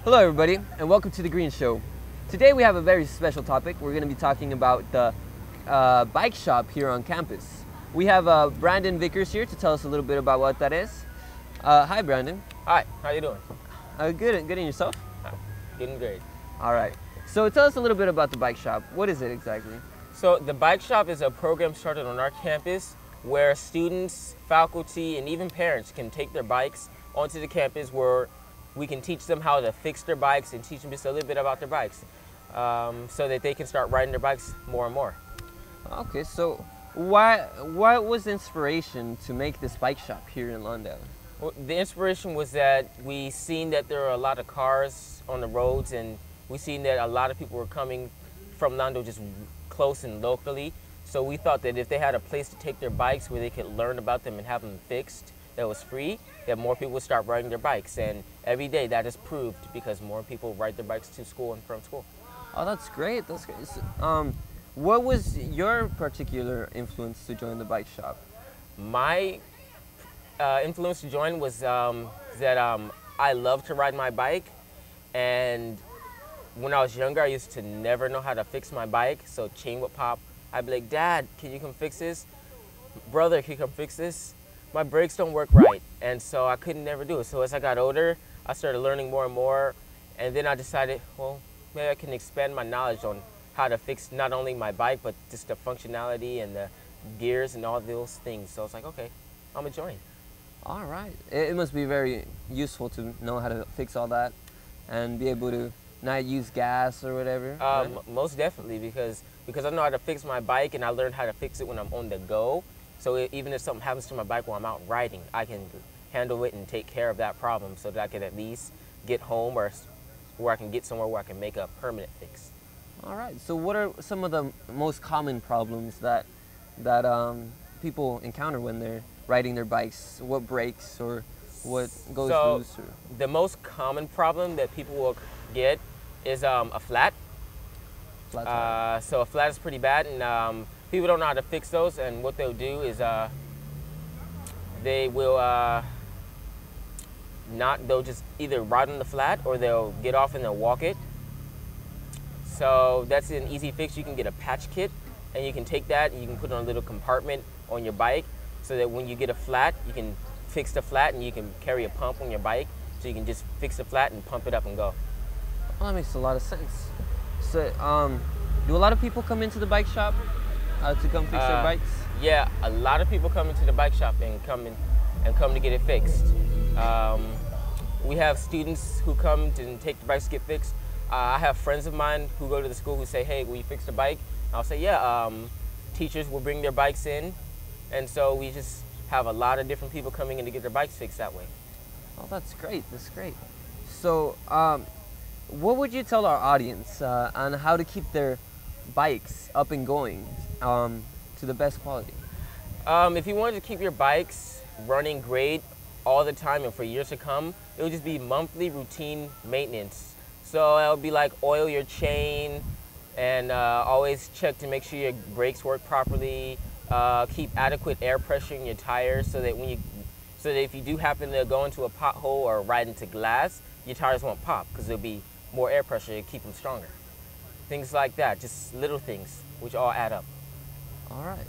Hello everybody, and welcome to The Green Show. Today we have a very special topic. We're going to be talking about the bike shop here on campus. We have Brandon Vickers here to tell us a little bit about what that is. Hi Brandon. Hi, how you doing? Good, and yourself? Doing great. All right. So tell us a little bit about the bike shop. What is it exactly? So the bike shop is a program started on our campus where students, faculty, and even parents can take their bikes onto the campus where we can teach them how to fix their bikes and teach them just a little bit about their bikes so that they can start riding their bikes more and more. Okay, so what was the inspiration to make this bike shop here in Lawndale? Well, the inspiration was that we seen that there are a lot of cars on the roads, and we seen that a lot of people were coming from Lawndale just close and locally. So we thought that if they had a place to take their bikes where they could learn about them and have them fixed that was free, that more people would start riding their bikes. And every day that is proved because more people ride their bikes to school and from school. Oh, that's great. That's great. So, what was your particular influence to join the bike shop? My influence to join was that I love to ride my bike, and when I was younger I used to never know how to fix my bike, so chain would pop. I'd be like, Dad, can you come fix this? Brother, can you come fix this? My brakes don't work right, and so I couldn't never do it. So as I got older, I started learning more and more, and then I decided, well, maybe I can expand my knowledge on how to fix not only my bike, but just the functionality and the gears and all those things. So I was like, okay, I'm gonna join. All right. It must be very useful to know how to fix all that and be able to not use gas or whatever. Right? Most definitely, because I know how to fix my bike, and I learned how to fix it when I'm on the go. So even if something happens to my bike while I'm out riding, I can handle it and take care of that problem so that I can at least get home or where I can get somewhere where I can make a permanent fix. All right. So what are some of the most common problems that people encounter when they're riding their bikes? What breaks or what goes loose? Or? The most common problem that people will get is a flat. So a flat is pretty bad, and people don't know how to fix those, and what they'll do is they will they'll just either ride on the flat or they'll get off and they'll walk it. So that's an easy fix. You can get a patch kit, and you can take that and you can put it on a little compartment on your bike so that when you get a flat, you can fix the flat, and you can carry a pump on your bike so you can just fix the flat and pump it up and go. Well, that makes a lot of sense. So do a lot of people come into the bike shop to come fix their bikes? Yeah, a lot of people come into the bike shop and come to get it fixed. We have students who come to take the bikes to get fixed. I have friends of mine who go to the school who say, hey, will you fix the bike? I'll say, yeah. Teachers will bring their bikes in, and so we just have a lot of different people coming in to get their bikes fixed that way. Oh, that's great. That's great. So what would you tell our audience on how to keep their bikes up and going to the best quality? If you wanted to keep your bikes running great all the time and for years to come, it would just be monthly routine maintenance. So it would be like oil your chain, and always check to make sure your brakes work properly. Keep adequate air pressure in your tires so that if you do happen to go into a pothole or ride into glass, your tires won't pop because there'll be more air pressure to keep them stronger. Things like that, just little things which all add up. All right.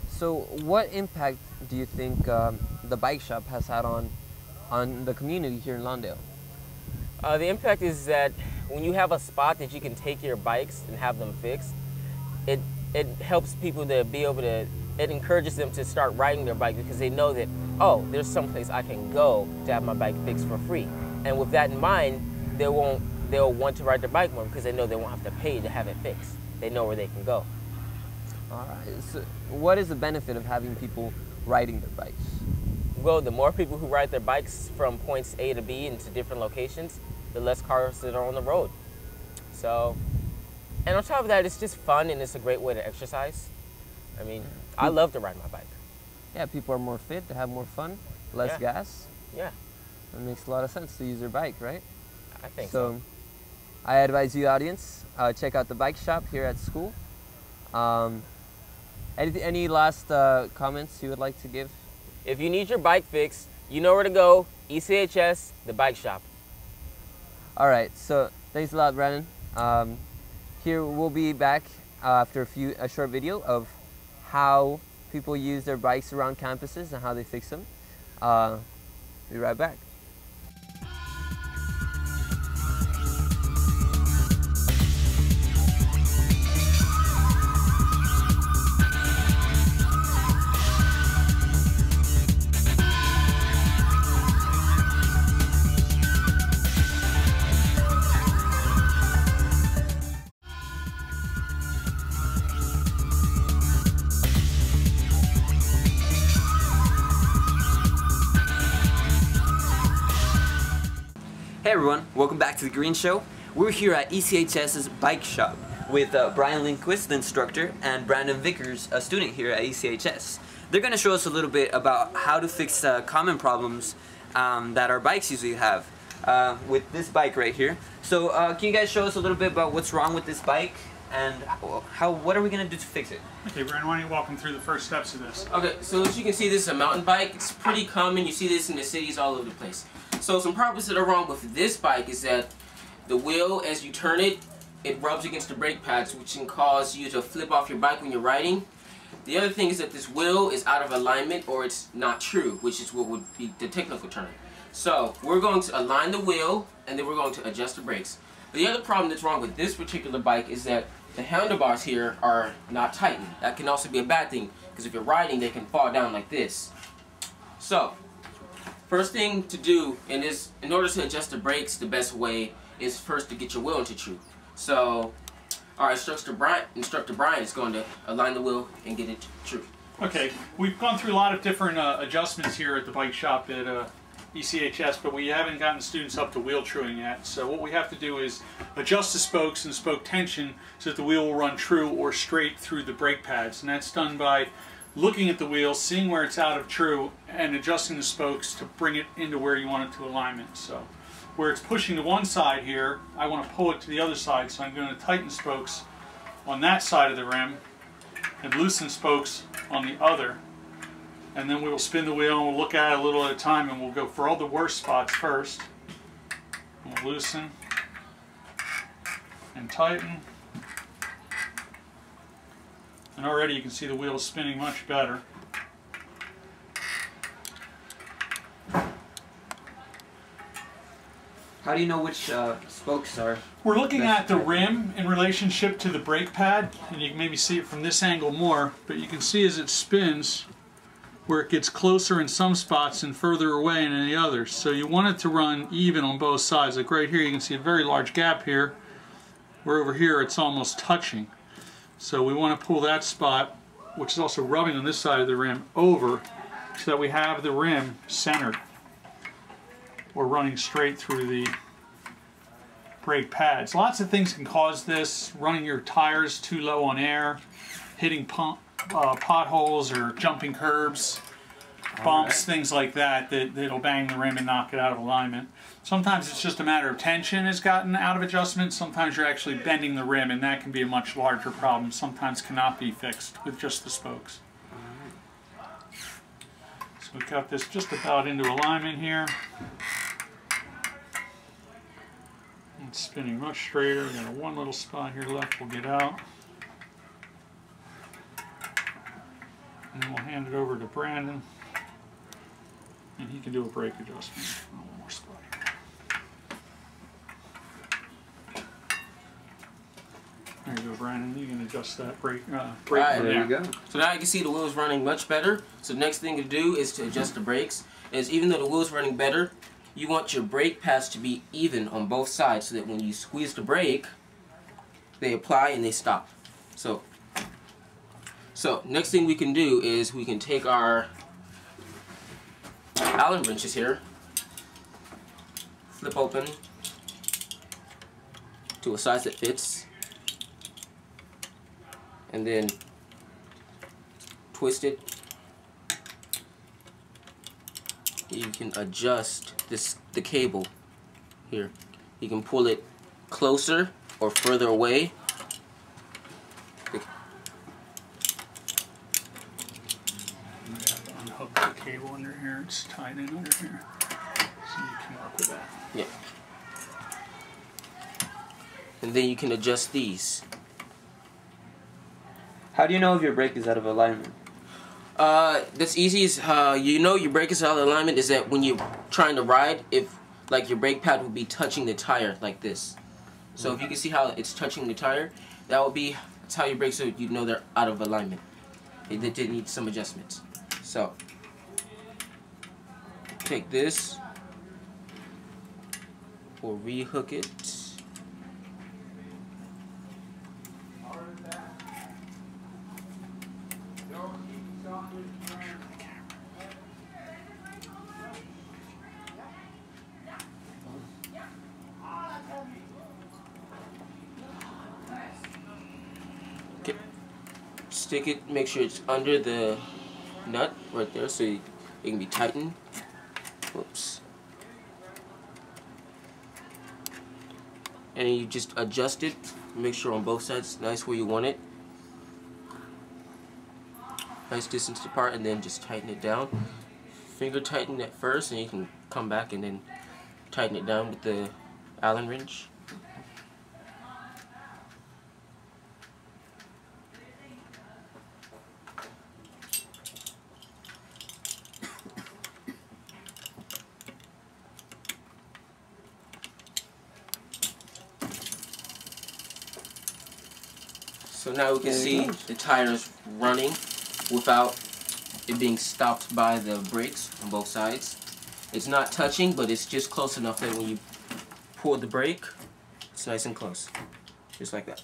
So what impact do you think the bike shop has had on the community here in Lawndale? The impact is that when you have a spot that you can take your bikes and have them fixed, it helps people to be able to, it encourages them to start riding their bike because they know that, oh, there's someplace I can go to have my bike fixed for free. And with that in mind, they'll want to ride their bike more because they know they won't have to pay to have it fixed. They know where they can go. All right. So what is the benefit of having people riding their bikes? Well, the more people who ride their bikes from points A to B into different locations, the less cars that are on the road. So, and on top of that, it's just fun and it's a great way to exercise. I mean, I love to ride my bike. Yeah, people are more fit, they have more fun, less gas. Yeah. It makes a lot of sense to use their bike, right? I think so. I advise you, audience, check out the bike shop here at school. Any last comments you would like to give? If you need your bike fixed, you know where to go. ECHS, the bike shop. All right, so thanks a lot, Brandon. Here we'll be back after a short video of how people use their bikes around campuses and how they fix them. Be right back. Hey everyone, welcome back to The Green Show. We're here at ECHS's bike shop with Brain Lindquist, the instructor, and Brandon Vickers, a student here at ECHS. They're going to show us a little bit about how to fix common problems that our bikes usually have with this bike right here. So can you guys show us a little bit about what's wrong with this bike and what are we going to do to fix it? Okay, Brandon, why don't you walk them through the first steps of this? Okay, so as you can see, this is a mountain bike. It's pretty common. You see this in the cities all over the place. So some problems that are wrong with this bike is that the wheel, as you turn it, it rubs against the brake pads, which can cause you to flip off your bike when you're riding. The other thing is that this wheel is out of alignment or it's not true, which is what would be the technical term. So we're going to align the wheel and then we're going to adjust the brakes. The other problem that's wrong with this particular bike is that the handlebars here are not tightened. That can also be a bad thing because if you're riding, they can fall down like this. So first thing to do in order to adjust the brakes, the best way is first to get your wheel into true. So our instructor Brian is going to align the wheel and get it true. Okay, we've gone through a lot of different adjustments here at the bike shop at ECHS, but we haven't gotten students up to wheel truing yet. So what we have to do is adjust the spokes and spoke tension so that the wheel will run true or straight through the brake pads. And that's done by looking at the wheel, seeing where it's out of true, and adjusting the spokes to bring it into where you want it to alignment. So where it's pushing to one side here, I want to pull it to the other side, so I'm going to tighten spokes on that side of the rim and loosen spokes on the other. And then we will spin the wheel and we'll look at it a little at a time and we'll go for all the worst spots first. We'll loosen and tighten. And already you can see the wheel is spinning much better. How do you know which spokes are? We're looking at the rim in relationship to the brake pad, and you can maybe see it from this angle more, but you can see as it spins where it gets closer in some spots and further away in any others. So you want it to run even on both sides. Like right here you can see a very large gap here, where over here it's almost touching. So we want to pull that spot, which is also rubbing on this side of the rim, over so that we have the rim centered or running straight through the brake pads. Lots of things can cause this: running your tires too low on air, hitting potholes or jumping curbs, bumps, things like that, that'll bang the rim and knock it out of alignment. Sometimes it's just a matter of tension has gotten out of adjustment. Sometimes you're actually bending the rim, and that can be a much larger problem. Sometimes cannot be fixed with just the spokes. So we've got this just about into alignment here. It's spinning much straighter. We've got one little spot here left we'll get out. And then we'll hand it over to Brandon, and he can do a brake adjustment. One more spot here. There you go, Brandon. You can adjust that brake. Right, there you go. So now you can see the wheel's running much better. So the next thing to do is to adjust the brakes. Is even though the wheel's running better, you want your brake pads to be even on both sides so that when you squeeze the brake, they apply and they stop. So next thing we can do is we can take our Allen wrenches here, flip open to a size that fits, and then twist it. You can adjust the cable here. You can pull it closer or further away. Unhook the cable under here. It's tied in under here, so you can work with that. Yeah. and then you can adjust these. How do you know if your brake is out of alignment? That's easy. Is you know your brake is out of alignment is that when you're trying to ride, if like your brake pad will be touching the tire like this. So if you can see how it's touching the tire, that's how your brakes are. You know they're out of alignment. They did need some adjustments. So take this, we'll rehook it. Okay. Stick it, make sure it's under the nut right there so it can be tightened. Whoops. And you just adjust it, make sure on both sides it's nice where you want it. Nice distance apart, and then just tighten it down. Finger tighten at first, and you can come back and then tighten it down with the Allen wrench. So now we can see the tires running without it being stopped by the brakes on both sides. It's not touching, but it's just close enough that when you pull the brake, it's nice and close. Just like that.